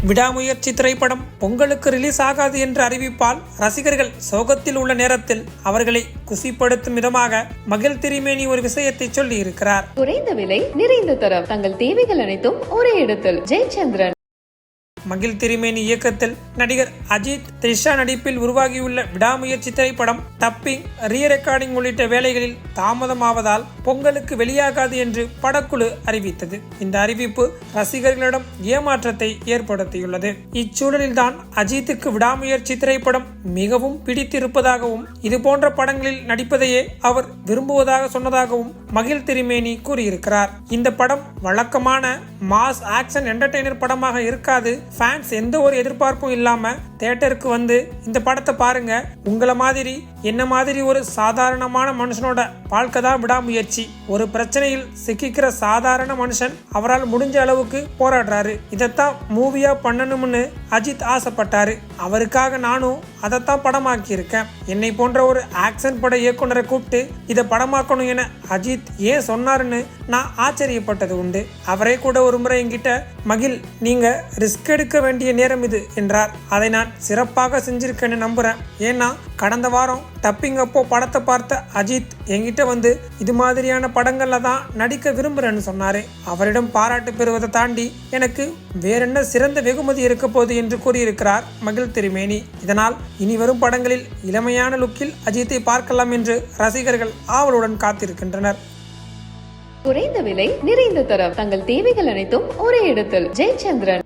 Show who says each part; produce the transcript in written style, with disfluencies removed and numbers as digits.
Speaker 1: விடாமுயற்சி திரைப்படம் பொங்கலுக்கு ரிலீஸ் ஆகாது என்ற அறிவிப்பால் ரசிகர்கள் சோகத்தில் உள்ள நேரத்தில் அவர்களை குசிப்படுத்தும் விதமாக மகிழ் திருமேனி ஒரு விஷயத்தை சொல்லி இருக்கிறார்.
Speaker 2: குறைந்த விலை, நிறைந்த தரம், தங்கள் தேவைகள் அனைத்தும் ஒரே இடத்தில். ஜெயச்சந்திரன்.
Speaker 1: மகிழ் திருமேனி இயக்கத்தில் நடிகர் அஜித், த்ரிஷா நடிப்பில் உருவாகியுள்ள விடாமுயற்சி திரைப்படம் டப்பிங், ரீரெக்கார்டிங் உள்ளிட்ட வேலைகளில் தாமதமாவதால் பொங்கலுக்கு வெளியாகாது என்று படக்குழு அறிவித்தது. இந்த அறிவிப்பு ரசிகர்களிடம் ஏமாற்றத்தை ஏற்படுத்தியுள்ளது. இச்சூழலில்தான் அஜித்துக்கு விடாமுயற்சி திரைப்படம் மிகவும் பிடித்திருப்பதாகவும் இதுபோன்ற படங்களில் நடிப்பதையே அவர் விரும்புவதாக சொன்னதாகவும் மகிழ் திருமேனி கூறியிருக்கிறார். இந்த படம் வழக்கமான மாஸ் ஆக்ஷன் என்டர்டெய்னர் படமாக இருக்காது. ஃபேன்ஸ் எந்த ஒரு எதிர்பார்ப்பும் இல்லாம தியேட்டருக்கு வந்து இந்த படத்தை பாருங்க. உங்களை மாதிரி என்ன மாதிரி ஒரு சாதாரணமான மனுஷனோட வாழ்க்கை தான் விடாமுயற்சி. ஒரு பிரச்சனையில் சிக்கிக்கிற சாதாரண மனுஷன் அவரால் முடிஞ்ச அளவுக்கு போராடுறாரு. இதைத்தான் மூவியா பண்ணணும்னு அஜித் ஆசைப்பட்டாரு. அவருக்காக நானும் அதைத்தான் படமாக்கி இருக்கேன். என்னை போன்ற ஒரு ஆக்ஷன் பட இயக்குனரை கூப்பிட்டு இதை படமாக்கணும் என அஜித் ஏன் சொன்னாருன்னு நான் ஆச்சரியப்பட்டது உண்டு. அவரே கூட ஒரு முறை என்கிட்ட, மகிழ், நீங்க ரிஸ்க் எடுக்க வேண்டிய நேரம் இது என்றார். அதை நான் சிறப்பாக செஞ்சிருக்கேன்னு நம்புறேன். ஏன்னா கடந்த வாரம் டப்பிங் அப்போ படத்தை பார்த்த அஜித் என்கிட்ட வந்து இது மாதிரியான படங்கள்ல தான் நடிக்க விரும்புறேன்னு சொன்னாரு. அவரிடம் பாராட்டு பெறுவதை தாண்டி எனக்கு வேறென்ன சிறந்த வெகுமதி இருக்க போகுது என்று கூறியிருக்கிறார் மகிழ் திருமேனி. இதனால் இனி வரும் படங்களில் இளமையான லுக்கில் அஜித்தை பார்க்கலாம் என்று ரசிகர்கள் ஆவலுடன் காத்திருக்கின்றனர்.
Speaker 2: குறைந்த விலை, நிறைந்த தரம், தங்கள் தேவைகள் அனைத்தும் ஒரே இடத்தில். ஜெயச்சந்திரன்.